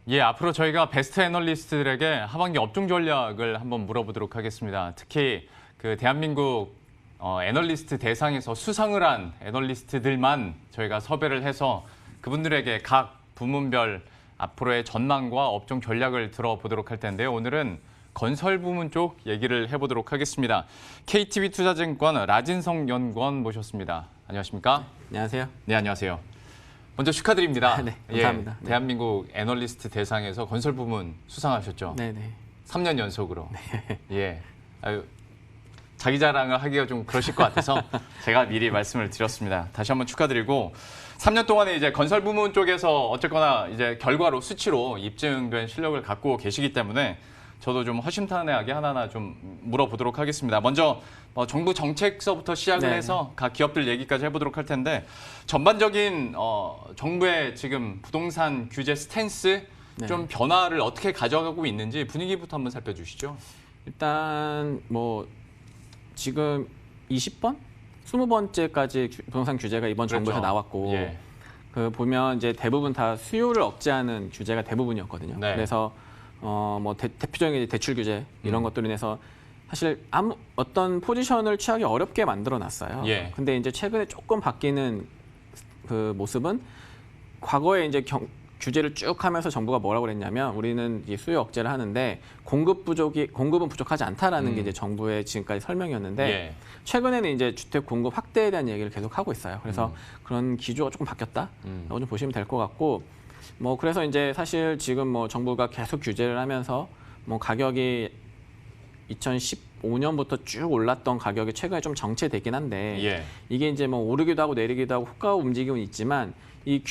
예, 앞으로 저희가 베스트 애널리스트들에게 하반기 업종 전략을 한번 물어보도록 하겠습니다. 특히 그 대한민국 애널리스트 대상에서 수상을 한 애널리스트들만 저희가 섭외를 해서 그분들에게 각 부문별 앞으로의 전망과 업종 전략을 들어보도록 할 텐데요. 오늘은 건설 부문 쪽 얘기를 해보도록 하겠습니다. KTB투자증권 라진성 연구원 모셨습니다. 안녕하십니까? 안녕하세요. 네, 안녕하세요. 먼저 축하드립니다. 네, 감사합니다. 예, 대한민국 애널리스트 대상에서 건설 부문 수상하셨죠? 네네. 3년 연속으로. 예. 아유, 자기 자랑을 하기가 좀 그러실 것 같아서 제가 미리 말씀을 드렸습니다. 다시 한번 축하드리고 3년 동안에 이제 건설 부문 쪽에서 어쨌거나 이제 결과로 수치로 입증된 실력을 갖고 계시기 때문에 저도 좀 허심탄회하게 하나하나 좀 물어보도록 하겠습니다. 먼저 정부 정책서부터 시작을 해서 각 기업들 얘기까지 해보도록 할 텐데 전반적인 정부의 지금 부동산 규제 스탠스 좀 변화를 어떻게 가져가고 있는지 분위기부터 한번 살펴주시죠. 일단 뭐 지금 20번? 20번째까지 부동산 규제가 이번 그렇죠. 정부에서 나왔고 예. 그 보면 이제 대부분 다 수요를 억제하는 규제가 대부분이었거든요. 네. 그래서 뭐 대표적인 대출 규제 이런 것들로 인해서 사실 어떤 포지션을 취하기 어렵게 만들어 놨어요. 예. 근데 이제 최근에 조금 바뀌는 그 모습은 과거에 이제 규제를 쭉 하면서 정부가 뭐라고 그랬냐면 우리는 이 수요 억제를 하는데 공급은 부족하지 않다라는 게 이제 정부의 지금까지 설명이었는데 예. 최근에는 이제 주택 공급 확대에 대한 얘기를 계속 하고 있어요. 그래서 그런 기조가 조금 바뀌었다라고 좀 보시면 될 것 같고 뭐 그래서 이제 사실 지금 뭐 정부가 계속 규제를 하면서 뭐 가격이 2015년부터 쭉 올랐던 가격이 최근에 좀 정체되긴 한데 예. 이게 이제 뭐 오르기도 하고 내리기도 하고 호가 움직임은 있지만 이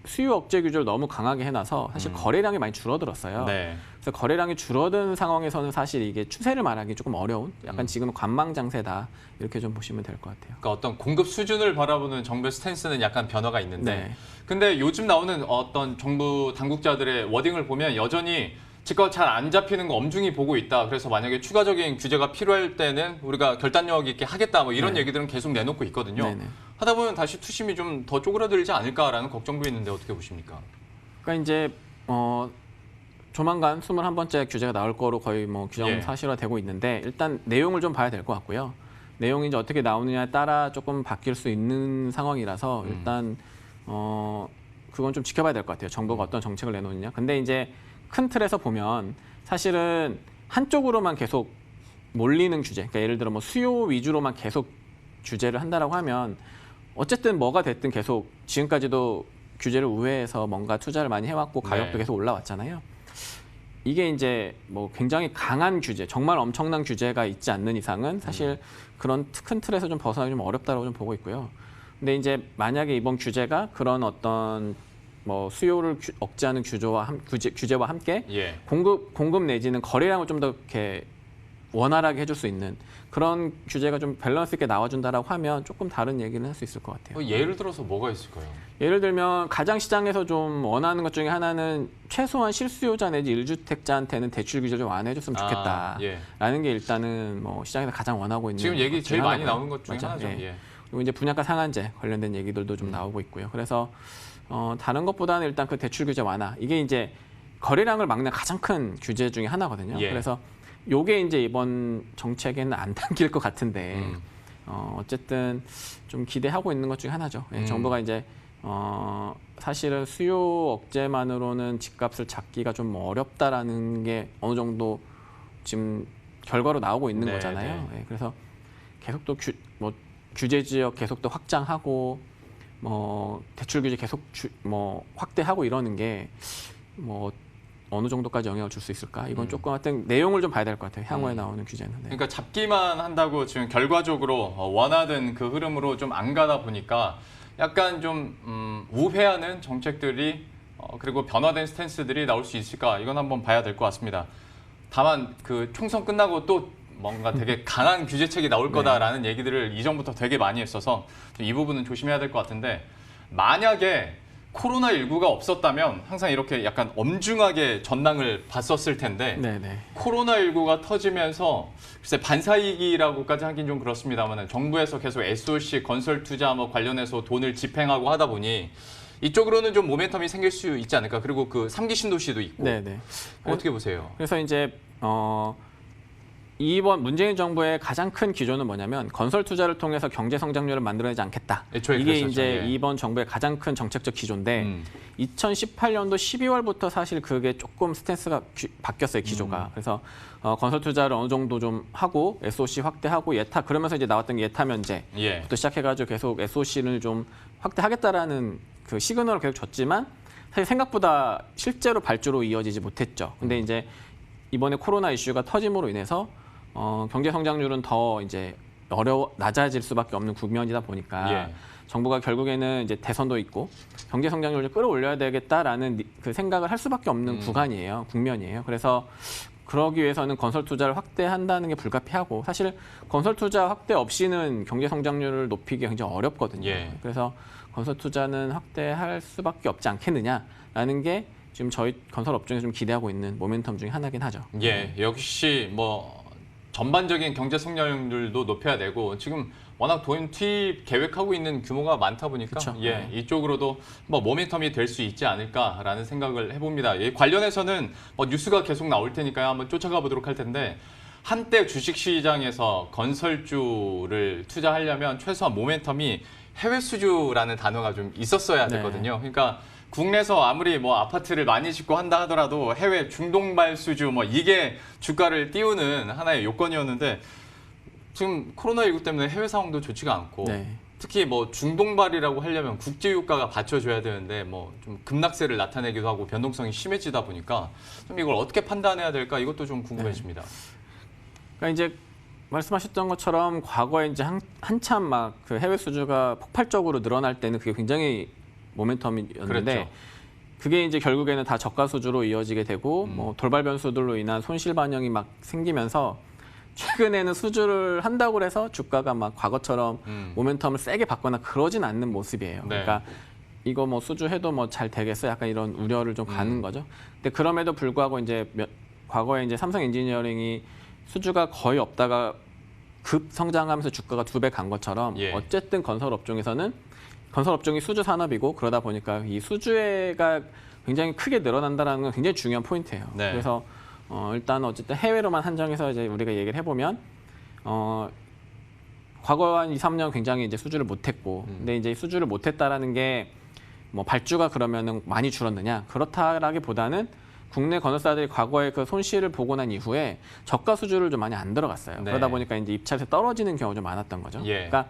수요 억제 규제를 너무 강하게 해놔서 사실 거래량이 많이 줄어들었어요. 네. 그래서 거래량이 줄어든 상황에서는 사실 이게 추세를 말하기 조금 어려운 약간 지금은 관망장세다 이렇게 좀 보시면 될 것 같아요. 그러니까 어떤 공급 수준을 바라보는 정부의 스탠스는 약간 변화가 있는데 네. 근데 요즘 나오는 어떤 정부 당국자들의 워딩을 보면 여전히 지금 잘 안 잡히는 거 엄중히 보고 있다. 그래서 만약에 추가적인 규제가 필요할 때는 우리가 결단력 있게 하겠다. 뭐 이런 얘기들은 계속 내놓고 있거든요. 네네. 하다 보면 다시 투심이 좀 더 쪼그라들지 않을까라는 걱정도 있는데 어떻게 보십니까? 그러니까 이제 조만간 21번째 규제가 나올 거로 거의 뭐 규정 사실화되고 있는데 일단 내용을 좀 봐야 될 것 같고요. 내용이 이제 어떻게 나오느냐에 따라 조금 바뀔 수 있는 상황이라서 일단 그건 좀 지켜봐야 될 것 같아요. 정부가 어떤 정책을 내놓느냐. 근데 이제 큰 틀에서 보면 사실은 한쪽으로만 계속 몰리는 규제, 그러니까 예를 들어 뭐 수요 위주로만 계속 규제를 한다라고 하면 어쨌든 뭐가 됐든 계속 지금까지도 규제를 우회해서 뭔가 투자를 많이 해왔고 가격도 계속 올라왔잖아요. 이게 이제 뭐 굉장히 강한 규제, 정말 엄청난 규제가 있지 않는 이상은 사실 그런 큰 틀에서 좀 벗어나기 좀 어렵다고 좀 보고 있고요. 근데 이제 만약에 이번 규제가 그런 어떤 뭐 수요를 억제하는 규제와 함께 공급 내지는 거래량을 좀 더 이렇게 원활하게 해줄 수 있는 그런 규제가 좀 밸런스 있게 나와준다라고 하면 조금 다른 얘기는 할 수 있을 것 같아요. 예를 들어서 뭐가 있을까요? 예를 들면 가장 시장에서 좀 원하는 것 중에 하나는 최소한 실수요자 내지 1주택자한테는 대출 규제 좀 완화해줬으면 좋겠다라는 게 일단은 뭐 시장에서 가장 원하고 있는 지금 얘기 제일 많이 나오는 것 중에 맞아. 하나죠. 예. 그리고 이제 분양가 상한제 관련된 얘기들도 좀 나오고 있고요. 그래서 다른 것보다는 일단 그 대출 규제 완화 이게 이제 거래량을 막는 가장 큰 규제 중에 하나거든요. 그래서 요게 이제 이번 정책에는 안 담길 것 같은데 어쨌든 좀 기대하고 있는 것 중에 하나죠. 정부가 이제 사실은 수요 억제만으로는 집값을 잡기가 좀 어렵다라는 게 어느 정도 지금 결과로 나오고 있는 거잖아요. 그래서 계속 또 규제 지역 계속 또 확장하고 뭐 대출 규제 계속 확대하고 이러는 게 뭐 어느 정도까지 영향을 줄 수 있을까? 이건 조금 하여튼 내용을 좀 봐야 될 것 같아요. 향후에 나오는 규제는. 그러니까 잡기만 한다고 지금 결과적으로 원하던 그 흐름으로 좀 안 가다 보니까 약간 좀 우회하는 정책들이 그리고 변화된 스탠스들이 나올 수 있을까? 이건 한번 봐야 될 것 같습니다. 다만 그 총선 끝나고 또 뭔가 되게 강한 규제책이 나올 거다라는 얘기들을 이전부터 되게 많이 했어서 이 부분은 조심해야 될 것 같은데 만약에 코로나19가 없었다면 항상 이렇게 약간 엄중하게 전망을 봤었을 텐데 코로나19가 터지면서 글쎄 반사이익이라고까지 하긴 좀 그렇습니다만 정부에서 계속 SOC 건설 투자 뭐 관련해서 돈을 집행하고 하다 보니 이쪽으로는 좀 모멘텀이 생길 수 있지 않을까. 그리고 그 3기 신도시도 있고. 네네. 어떻게 보세요? 그래서 이제 이번 문재인 정부의 가장 큰 기조는 뭐냐면 건설 투자를 통해서 경제 성장률을 만들어내지 않겠다. 애초에 이게 그랬었죠. 이제 예. 이번 정부의 가장 큰 정책적 기조인데 2018년도 12월부터 사실 그게 조금 스탠스가 바뀌었어요, 기조가. 그래서 건설 투자를 어느 정도 좀 하고 SOC 확대하고 예타 그러면서 이제 나왔던 게 예타 면제부터 예. 시작해가지고 계속 SOC를 좀 확대하겠다라는 그 시그널을 계속 줬지만 사실 생각보다 실제로 발주로 이어지지 못했죠. 근데 이제 이번에 코로나 이슈가 터짐으로 인해서 경제 성장률은 더 이제 낮아질 수밖에 없는 국면이다 보니까 예. 정부가 결국에는 이제 대선도 있고 경제 성장률을 끌어올려야 되겠다라는 그 생각을 할 수밖에 없는 구간이에요, 국면이에요. 그래서 그러기 위해서는 건설 투자를 확대한다는 게 불가피하고 사실 건설 투자 확대 없이는 경제 성장률을 높이기 굉장히 어렵거든요. 예. 그래서 건설 투자는 확대할 수밖에 없지 않겠느냐라는 게 지금 저희 건설 업종에서 좀 기대하고 있는 모멘텀 중에 하나긴 하죠. 예, 역시 뭐 전반적인 경제 성장률도 높여야 되고 지금 워낙 돈 투입 계획하고 있는 규모가 많다 보니까 그쵸. 예, 네. 이쪽으로도 뭐 모멘텀이 될 수 있지 않을까라는 생각을 해봅니다. 예, 관련해서는 뭐 뉴스가 계속 나올 테니까요. 한번 쫓아가 보도록 할 텐데 한때 주식시장에서 건설주를 투자하려면 최소한 모멘텀이 해외 수주라는 단어가 좀 있었어야 네. 됐거든요. 그러니까 국내에서 아무리 뭐 아파트를 많이 짓고 한다 하더라도 해외 중동발 수주 뭐 이게 주가를 띄우는 하나의 요건이었는데 지금 코로나19 때문에 해외 상황도 좋지가 않고 네. 특히 뭐 중동발이라고 하려면 국제 유가가 받쳐줘야 되는데 뭐 좀 급락세를 나타내기도 하고 변동성이 심해지다 보니까 좀 이걸 어떻게 판단해야 될까 이것도 좀 궁금해집니다. 그러니까 이제 말씀하셨던 것처럼 과거에 이제 한참 막 그 해외 수주가 폭발적으로 늘어날 때는 그게 굉장히 모멘텀이었는데 그랬죠. 그게 이제 결국에는 다 저가 수주로 이어지게 되고 뭐 돌발 변수들로 인한 손실 반영이 막 생기면서 최근에는 수주를 한다고 해서 주가가 막 과거처럼 모멘텀을 세게 받거나 그러진 않는 모습이에요. 네. 그러니까 이거 뭐 수주해도 뭐 잘 되겠어? 약간 이런 우려를 좀 가는 거죠. 근데 그럼에도 불구하고 이제 과거에 이제 삼성 엔지니어링이 수주가 거의 없다가 급 성장하면서 주가가 2배 간 것처럼 예. 어쨌든 건설 업종에서는 건설 업종이 수주 산업이고 그러다 보니까 이 수주가 굉장히 크게 늘어난다는 건 굉장히 중요한 포인트예요. 네. 그래서 일단 어쨌든 해외로만 한정해서 이제 우리가 얘기를 해보면 과거 한 2, 3년 굉장히 이제 수주를 못했고 근데 이제 수주를 못했다라는 게 뭐 발주가 그러면은 많이 줄었느냐 그렇다라기보다는 국내 건설사들이 과거에 그 손실을 보고 난 이후에 저가 수주를 좀 많이 안 들어갔어요. 네. 그러다 보니까 이제 입찰에서 떨어지는 경우가 좀 많았던 거죠. 예. 그러니까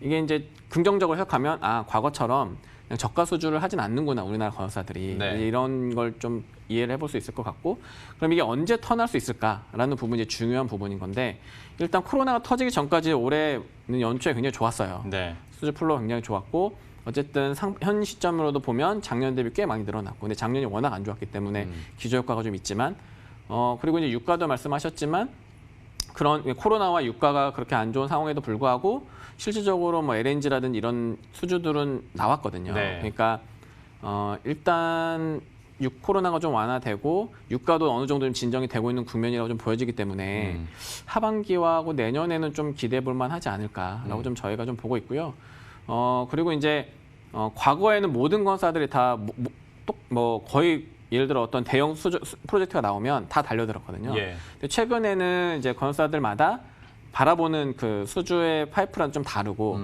이게 이제 긍정적으로 해석하면 과거처럼 그냥 저가 수주를 하진 않는구나 우리나라 건설사들이 네. 이제 이런 걸 좀 이해를 해볼 수 있을 것 같고 그럼 이게 언제 턴할 수 있을까라는 부분이 이제 중요한 부분인 건데 일단 코로나가 터지기 전까지 올해는 연초에 굉장히 좋았어요. 네. 수주 플로우 굉장히 좋았고 어쨌든 현 시점으로도 보면 작년 대비 꽤 많이 늘어났고 근데 작년이 워낙 안 좋았기 때문에 기저효과가 좀 있지만 그리고 이제 유가도 말씀하셨지만 그런 코로나와 유가가 그렇게 안 좋은 상황에도 불구하고 실질적으로 뭐 LNG라든지 이런 수주들은 나왔거든요. 네. 그러니까 일단 코로나가 좀 완화되고 유가도 어느 정도 좀 진정이 되고 있는 국면이라고 좀 보여지기 때문에 하반기하고 내년에는 좀 기대해 볼 만하지 않을까라고 좀 저희가 좀 보고 있고요. 그리고 이제 과거에는 모든 건설사들이 다 거의 예를 들어 어떤 대형 프로젝트가 나오면 다 달려들었거든요. 예. 근데 최근에는 이제 건설사들마다 바라보는 그 수주의 파이프라는 좀 다르고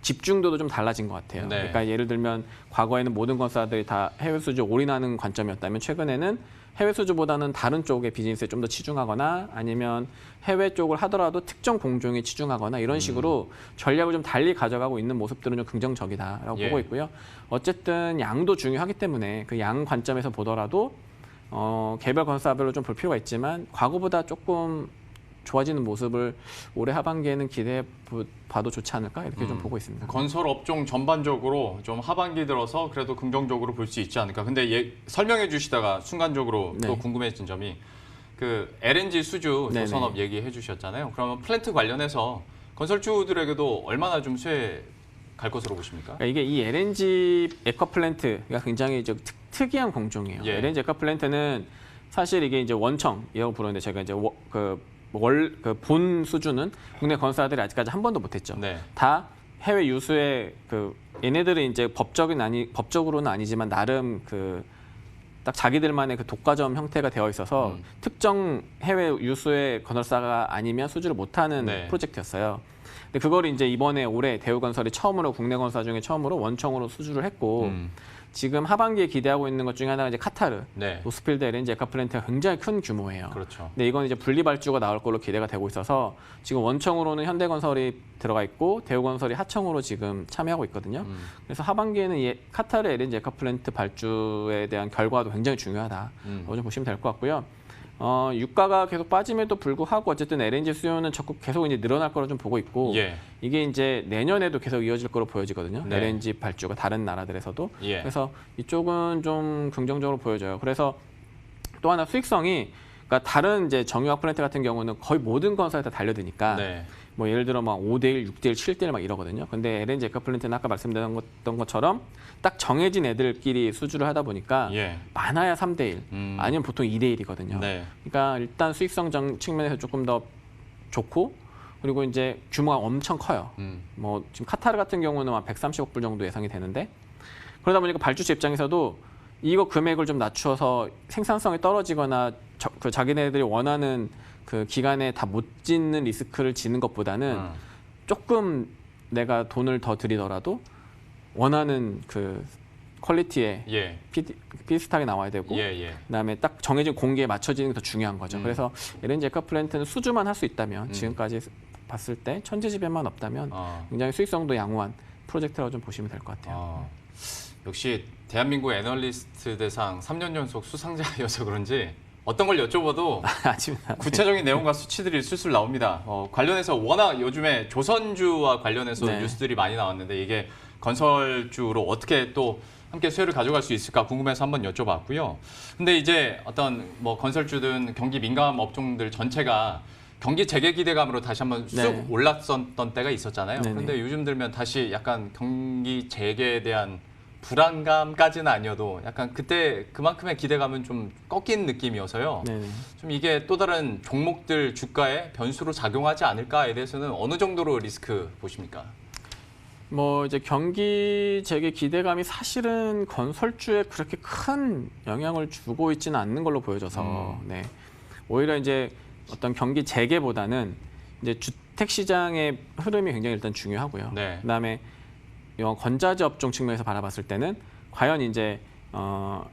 집중도도 좀 달라진 것 같아요. 네. 그러니까 예를 들면 과거에는 모든 건설사들이 다 해외 수주에 올인하는 관점이었다면 최근에는 해외 수주보다는 다른 쪽의 비즈니스에 좀 더 치중하거나 아니면 해외 쪽을 하더라도 특정 공종에 치중하거나 이런 식으로 전략을 좀 달리 가져가고 있는 모습들은 좀 긍정적이다라고 예. 보고 있고요. 어쨌든 양도 중요하기 때문에 그 양 관점에서 보더라도 개별 건설사별로 좀 볼 필요가 있지만 과거보다 조금 좋아지는 모습을 올해 하반기에는 기대해 봐도 좋지 않을까 이렇게 좀 보고 있습니다. 건설 업종 전반적으로 좀 하반기 들어서 그래도 긍정적으로 볼 수 있지 않을까. 근데 설명해 주시다가 순간적으로 네. 또 궁금해진 점이 그 LNG 수주 네네. 조선업 얘기해 주셨잖아요. 그러면 플랜트 관련해서 건설주들에게도 얼마나 좀 수혜 갈 것으로 보십니까? 그러니까 이게 이 LNG 에커플랜트가 굉장히 특이한 공종이에요. 예. LNG 에커플랜트는 사실 이게 이제 원청이라고 부르는데 제가 이제 본 수주는 국내 건설사들이 아직까지 한 번도 못했죠. 네. 다 해외 유수의 그 얘네들은 이제 법적으로는 아니지만 나름 그 딱 자기들만의 그 독과점 형태가 되어 있어서 특정 해외 유수의 건설사가 아니면 수주를 못하는 네. 프로젝트였어요. 근데 그걸 이제 이번에 올해 대우건설이 처음으로 국내 건설사 중에 처음으로 원청으로 수주를 했고 지금 하반기에 기대하고 있는 것 중에 하나가 이제 카타르, 네. 노스필드 LNG 에카 플랜트가 굉장히 큰 규모예요. 그렇죠. 근데 이건 이제 분리 발주가 나올 걸로 기대가 되고 있어서 지금 원청으로는 현대건설이 들어가 있고 대우건설이 하청으로 지금 참여하고 있거든요. 그래서 하반기에는 이 카타르 LNG 에카 플랜트 발주에 대한 결과도 굉장히 중요하다. 좀 보시면 될 것 같고요. 유가가 계속 빠짐에도 불구하고 어쨌든 LNG 수요는 적극 계속 이제 늘어날 거로 좀 보고 있고 예. 이게 이제 내년에도 계속 이어질 거로 보여지거든요. 네. LNG 발주가 다른 나라들에서도. 예. 그래서 이쪽은 좀 긍정적으로 보여져요. 그래서 또 하나 수익성이 그러니까 다른 이제 정유화 플랜트 같은 경우는 거의 모든 건설에 다 달려드니까 네. 뭐 예를 들어 막 5대1, 6대1, 7대1 막 이러거든요. 근데 LNG 에카 플랜트는 아까 말씀드렸던 것처럼 딱 정해진 애들끼리 수주를 하다 보니까 예. 많아야 3대1 아니면 보통 2대1이거든요. 네. 그러니까 일단 수익성 측면에서 조금 더 좋고 그리고 이제 규모가 엄청 커요. 뭐 지금 카타르 같은 경우는 한 130억 불 정도 예상이 되는데 그러다 보니까 발주체 입장에서도 이거 금액을 좀 낮추어서 생산성이 떨어지거나 그 자기네들이 원하는 그 기간에 다 못 짓는 리스크를 지는 것보다는 조금 내가 돈을 더 들이더라도 원하는 그 퀄리티에 예. 비슷하게 나와야 되고 예. 예. 그다음에 딱 정해진 공기에 맞춰지는 게 더 중요한 거죠. 그래서 LNG 에카 플랜트는 수주만 할 수 있다면 지금까지 봤을 때 천재지변만 없다면 굉장히 수익성도 양호한 프로젝트라고 좀 보시면 될 것 같아요. 역시 대한민국 애널리스트 대상 3년 연속 수상자여서 그런지 어떤 걸 여쭤봐도 아침이나 구체적인 내용과 수치들이 술술 나옵니다. 관련해서 워낙 요즘에 조선주와 관련해서 네. 뉴스들이 많이 나왔는데 이게 건설주로 어떻게 또 함께 수혜를 가져갈 수 있을까 궁금해서 한번 여쭤봤고요. 근데 이제 어떤 뭐 건설주든 경기 민감 업종들 전체가 경기 재개 기대감으로 다시 한번 쑥 네. 올랐었던 때가 있었잖아요. 네네. 그런데 요즘 들면 다시 약간 경기 재개에 대한 불안감까지는 아니어도 약간 그때 그만큼의 기대감은 좀 꺾인 느낌이어서요. 네네. 좀 이게 또 다른 종목들 주가에 변수로 작용하지 않을까에 대해서는 어느 정도로 리스크 보십니까? 뭐 이제 경기 재개 기대감이 사실은 건설주에 그렇게 큰 영향을 주고 있지는 않는 걸로 보여져서 네. 오히려 이제 어떤 경기 재개보다는 이제 주택 시장의 흐름이 굉장히 일단 중요하고요. 네. 그다음에 건자재 업종 측면에서 바라봤을 때는 과연 이제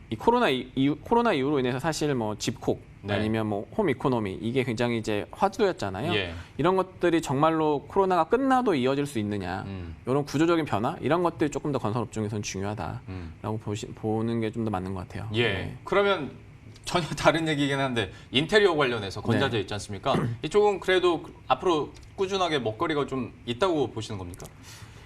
이 코로나 이후로 인해서 사실 뭐 집콕 네. 아니면 뭐 홈 이코노미 이게 굉장히 이제 화두였잖아요. 예. 이런 것들이 정말로 코로나가 끝나도 이어질 수 있느냐 이런 구조적인 변화 이런 것들이 조금 더 건설 업종에서는 중요하다라고 보는 게 좀 더 맞는 것 같아요. 예. 네. 그러면 전혀 다른 얘기긴 한데 인테리어 관련해서 건자재 네. 있지 않습니까? 이쪽은 그래도 앞으로 꾸준하게 먹거리가 좀 있다고 보시는 겁니까?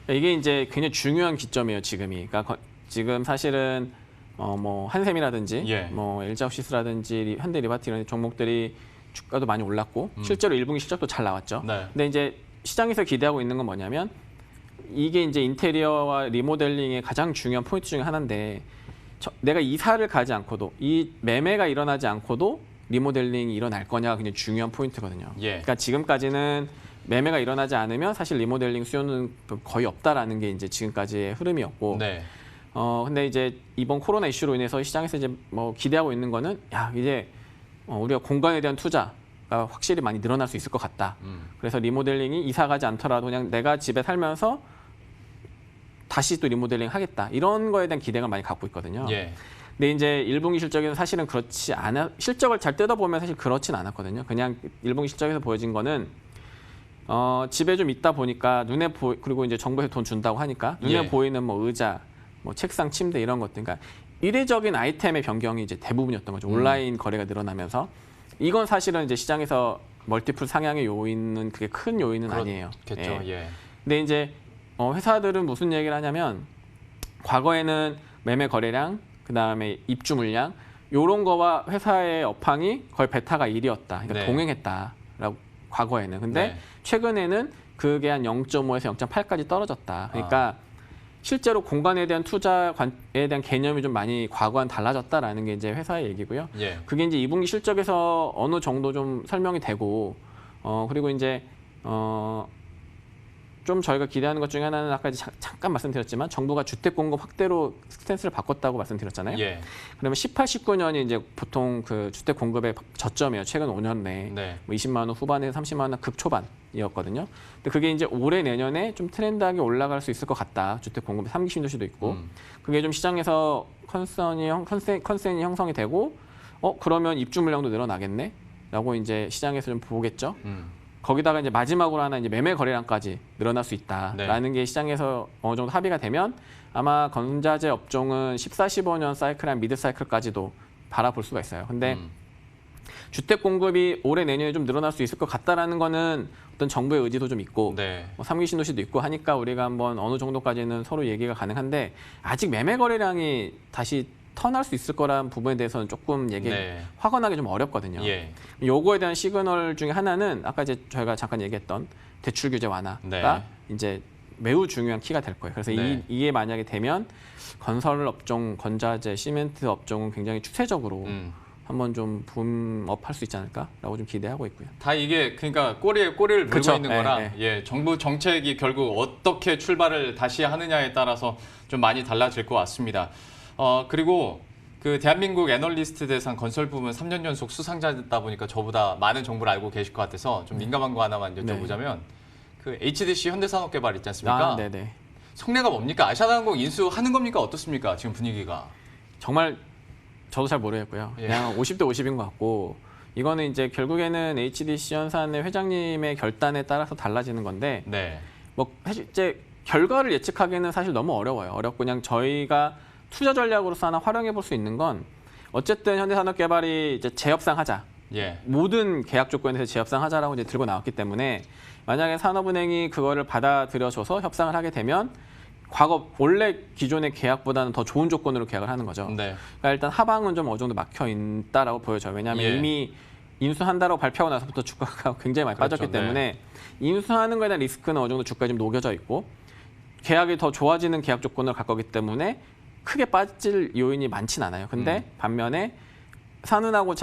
이게 이제 굉장히 중요한 기점이에요, 지금이. 그러니까 지금 사실은 뭐 한샘이라든지 예. 뭐 LG화학시스라든지 현대 리바티 이런 종목들이 주가도 많이 올랐고 실제로 1분기 실적도 잘 나왔죠. 네. 근데 이제 시장에서 기대하고 있는 건 뭐냐면 이게 이제 인테리어와 리모델링의 가장 중요한 포인트 중에 하나인데 내가 이사를 가지 않고도 이 매매가 일어나지 않고도 리모델링이 일어날 거냐가 굉장히 중요한 포인트거든요. 예. 그러니까 지금까지는 매매가 일어나지 않으면 사실 리모델링 수요는 거의 없다라는 게 이제 지금까지의 흐름이었고, 네. 근데 이제 이번 코로나 이슈로 인해서 시장에서 이제 뭐 기대하고 있는 거는 야 이제 우리가 공간에 대한 투자가 확실히 많이 늘어날 수 있을 것 같다. 그래서 리모델링이 이사 가지 않더라도 그냥 내가 집에 살면서 다시 또 리모델링 하겠다 이런 거에 대한 기대가 많이 갖고 있거든요. 예. 근데 이제 1분기 실적에는 사실은 그렇지 않아 실적을 잘 뜯어보면 사실 그렇진 않았거든요. 그냥 1분기 실적에서 보여진 거는 집에 좀 있다 보니까 그리고 이제 정부에서 돈 준다고 하니까 눈에 예. 보이는 뭐 의자, 뭐 책상, 침대 이런 것들, 그러니까 이례적인 아이템의 변경이 이제 대부분이었던 거죠. 온라인 거래가 늘어나면서 이건 사실은 이제 시장에서 멀티플 상향의 요인은 그게 큰 요인은 아니에요. 그렇겠죠. 예. 예. 근데 이제 회사들은 무슨 얘기를 하냐면 과거에는 매매 거래량, 그 다음에 입주 물량 이런 거와 회사의 업황이 거의 베타가 1이었다. 그러니까 네. 동행했다라고 과거에는. 근데 네. 최근에는 그게 한 0.5에서 0.8까지 떨어졌다. 그러니까 실제로 공간에 대한 투자에 대한 개념이 좀 많이 과거와는 달라졌다라는 게 이제 회사의 얘기고요. 예. 그게 이제 2분기 실적에서 어느 정도 좀 설명이 되고 그리고 이제 좀 좀 저희가 기대하는 것 중에 하나는 아까 잠깐 말씀드렸지만 정부가 주택 공급 확대로 스탠스를 바꿨다고 말씀드렸잖아요. 예. 그러면 18, 19년이 이제 보통 그 주택 공급의 저점이에요. 최근 5년 내에 네. 뭐 20만 원 후반에서 30만 원 극초반이었거든요. 근데 그게 이제 올해 내년에 좀 트렌드하게 올라갈 수 있을 것 같다. 주택 공급의 3기 신도시도 있고 그게 좀 시장에서 컨센이 형성이 되고 그러면 입주 물량도 늘어나겠네.라고 이제 시장에서 좀 보겠죠. 거기다가 이제 마지막으로 하나 이제 매매 거래량까지 늘어날 수 있다라는 게 시장에서 어느 정도 합의가 되면 아마 건자재 업종은 14, 15년 사이클한 미드 사이클까지도 바라볼 수가 있어요. 근데 주택 공급이 올해 내년에 좀 늘어날 수 있을 것 같다라는 거는 어떤 정부의 의지도 좀 있고 네. 뭐 3기 신도시도 있고 하니까 우리가 한번 어느 정도까지는 서로 얘기가 가능한데 아직 매매 거래량이 다시 턴할 수 있을 거라는 부분에 대해서는 조금 확언하기 좀 어렵거든요. 예. 요거에 대한 시그널 중에 하나는 아까 이제 저희가 잠깐 얘기했던 대출 규제 완화가 네. 이제 매우 중요한 키가 될 거예요. 그래서 네. 이게 만약에 되면 건설 업종, 건자재, 시멘트 업종은 굉장히 추세적으로 한번 좀 붐업 할 수 있지 않을까라고 좀 기대하고 있고요. 다 이게 그러니까 꼬리에 꼬리를 물고 그쵸. 있는 거라 정부 정책이 결국 어떻게 출발을 다시 하느냐에 따라서 좀 많이 달라질 것 같습니다. 그리고 그 대한민국 애널리스트 대상 건설 부문 3년 연속 수상자다 보니까 저보다 많은 정보를 알고 계실 것 같아서 좀 민감한 거 하나만 여쭤보자면 그 HDC 현대산업개발 있지 않습니까? 네네. 속내가 뭡니까? 아시아나항공 인수하는 겁니까? 어떻습니까? 지금 분위기가. 정말 저도 잘 모르겠고요. 그냥 50대 50인 것 같고 이거는 이제 결국에는 HDC 현산의 회장님의 결단에 따라서 달라지는 건데 네. 뭐 사실 이제 결과를 예측하기는 사실 너무 어려워요. 어렵고 그냥 저희가 투자 전략으로서 하나 활용해 볼 수 있는 건 어쨌든 현대산업개발이 이제 재협상하자. 모든 계약 조건에서 재협상하자라고 이제 들고 나왔기 때문에 만약에 산업은행이 그거를 받아들여줘서 협상을 하게 되면 원래 기존의 계약보다는 더 좋은 조건으로 계약을 하는 거죠. 네. 그러니까 일단 하방은 좀 어느 정도 막혀 있다라고 보여져요. 왜냐하면 이미 인수한다라고 발표하고 나서부터 주가가 굉장히 많이 빠졌기 때문에 인수하는 거에 대한 리스크는 어느 정도 주가에 좀 녹여져 있고 계약이 더 좋아지는 계약 조건을 갖고 있기 때문에 크게 빠질 요인이 많진 않아요. 근데 반면에 산은하고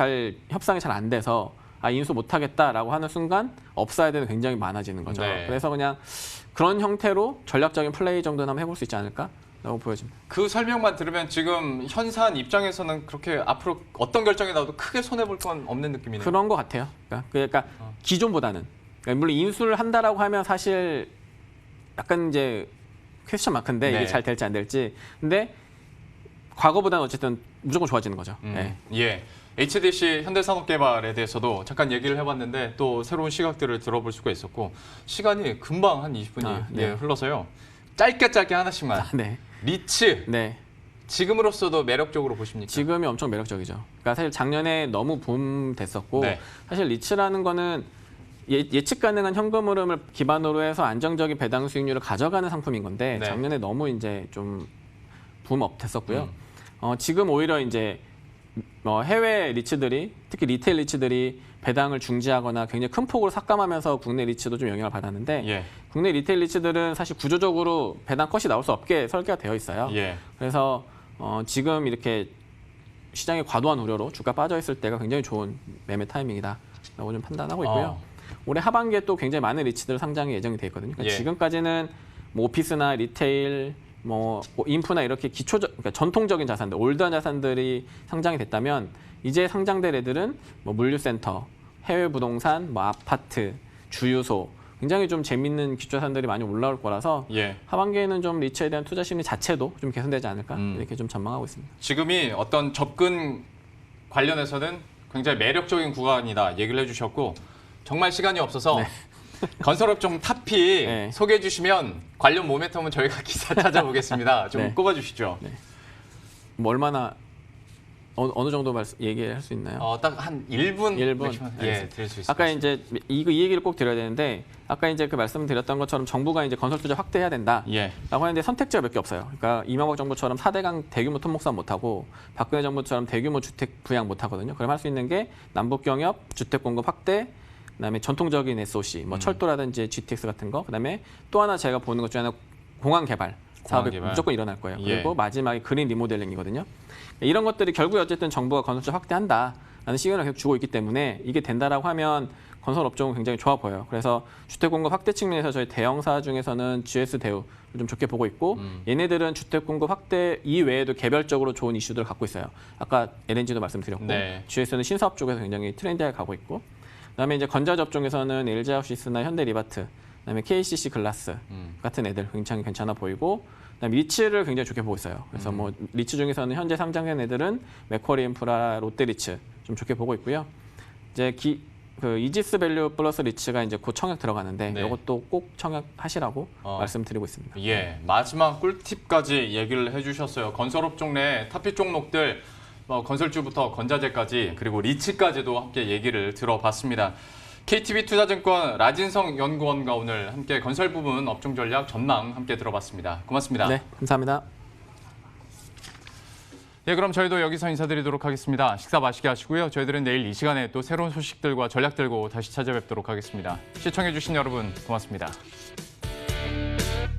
협상이 잘 안 돼서 인수 못하겠다라고 하는 순간 업사이드는 굉장히 많아지는 거죠. 그래서 그냥 그런 형태로 전략적인 플레이 정도는 한번 해볼 수 있지 않을까라고 보여집니다. 그 설명만 들으면 지금 현산 입장에서는 그렇게 앞으로 어떤 결정이 나와도 크게 손해볼 건 없는 느낌이네요. 그런 것 같아요. 그러니까 기존보다는. 그러니까 물론 인수를 한다라고 하면 사실 약간 이제 퀘스천 마크인데 이게 잘 될지 안 될지. 근데 과거보다는 어쨌든 무조건 좋아지는 거죠. HDC 현대산업개발에 대해서도 잠깐 얘기를 해봤는데 또 새로운 시각들을 들어볼 수가 있었고 시간이 금방 한 20분이 흘러서요. 짧게 하나씩만. 리츠. 지금으로서도 매력적으로 보십니까? 지금이 엄청 매력적이죠. 그러니까 사실 작년에 너무 붐 됐었고 사실 리츠라는 거는 예측 가능한 현금 흐름을 기반으로 해서 안정적인 배당 수익률을 가져가는 상품인 건데 작년에 너무 이제 좀 붐업 됐었고요. 지금 오히려 이제 해외 리츠들이 특히 리테일 리츠들이 배당을 중지하거나 굉장히 큰 폭으로 삭감하면서 국내 리츠도 좀 영향을 받았는데 국내 리테일 리츠들은 사실 구조적으로 배당 컷이 나올 수 없게 설계가 되어 있어요. 그래서 지금 이렇게 시장의 과도한 우려로 주가 빠져 있을 때가 굉장히 좋은 매매 타이밍이다라고 좀 판단하고 있고요. 올해 하반기에 또 굉장히 많은 리츠들 상장이 예정이 돼 있거든요. 그러니까 지금까지는 뭐 오피스나 리테일 뭐 인프나 이렇게 그러니까 전통적인 자산들, 올드한 자산들이 상장이 됐다면 이제 상장될 애들은 뭐 물류센터, 해외 부동산, 뭐 아파트, 주유소 굉장히 좀 재밌는 기초자산들이 많이 올라올 거라서 하반기에는 좀 리츠에 대한 투자 심리 자체도 좀 개선되지 않을까 이렇게 좀 전망하고 있습니다. 지금이 어떤 접근 관련해서는 굉장히 매력적인 구간이다 얘기를 해주셨고 정말 시간이 없어서 건설업종 탑픽 소개해 주시면 관련 모멘텀은 저희가 기사 찾아보겠습니다. 좀 꼽아주시죠. 뭐 얼마나 어느 정도 얘기할 수 있나요? 딱 한 1분? 1분? 드릴 수 있습니다. 아까 이제 이 얘기를 꼭 드려야 되는데 아까 이제 그 말씀드렸던 것처럼 정부가 이제 건설 투자 확대해야 된다라고 하는데 선택지가 몇 개 없어요. 그러니까 이명박 정부처럼 4대강 대규모 토목사업 못하고 박근혜 정부처럼 대규모 주택 부양 못하거든요. 그럼 할 수 있는 게 남북 경협, 주택 공급 확대, 그다음에 전통적인 SOC, 뭐 철도라든지 GTX 같은 거, 그다음에 또 하나 제가 보는 것 중에 하나 공항 개발 사업이 무조건 일어날 거예요. 그리고 마지막에 그린 리모델링이거든요. 이런 것들이 결국에 어쨌든 정부가 건설투자 확대한다라는 시그널을 계속 주고 있기 때문에 이게 된다라고 하면 건설 업종은 굉장히 좋아 보여요. 그래서 주택 공급 확대 측면에서 저희 대형사 중에서는 GS 대우를 좀 좋게 보고 있고 얘네들은 주택 공급 확대 이외에도 개별적으로 좋은 이슈들을 갖고 있어요. 아까 LNG도 말씀드렸고 네. GS는 신사업 쪽에서 굉장히 트렌디하게 가고 있고 그다음에 이제 건자재 업종에서는 LG하우시스나 현대리바트, 그다음에 KCC 글라스 같은 애들 굉장히 괜찮아 보이고 그다음에 리츠를 굉장히 좋게 보고 있어요. 그래서 뭐 리츠 중에서는 현재 상장된 애들은 맥쿼리 인프라, 롯데리츠 좀 좋게 보고 있고요. 이제 그 이지스 밸류 플러스 리츠가 이제 곧 청약 들어가는데 네. 이것도 꼭 청약하시라고 말씀드리고 있습니다. 예, 마지막 꿀팁까지 얘기를 해주셨어요. 건설업종 내 탑픽 종목들 건설주부터 건자재까지 그리고 리츠까지도 함께 얘기를 들어봤습니다. KTB 투자증권 라진성 연구원과 오늘 함께 건설 부분 업종 전략 전망 함께 들어봤습니다. 고맙습니다. 네, 감사합니다. 예, 그럼 저희도 여기서 인사드리도록 하겠습니다. 식사 맛있게 하시고요. 저희들은 내일 이 시간에 또 새로운 소식들과 전략 들고 다시 찾아뵙도록 하겠습니다. 시청해주신 여러분 고맙습니다.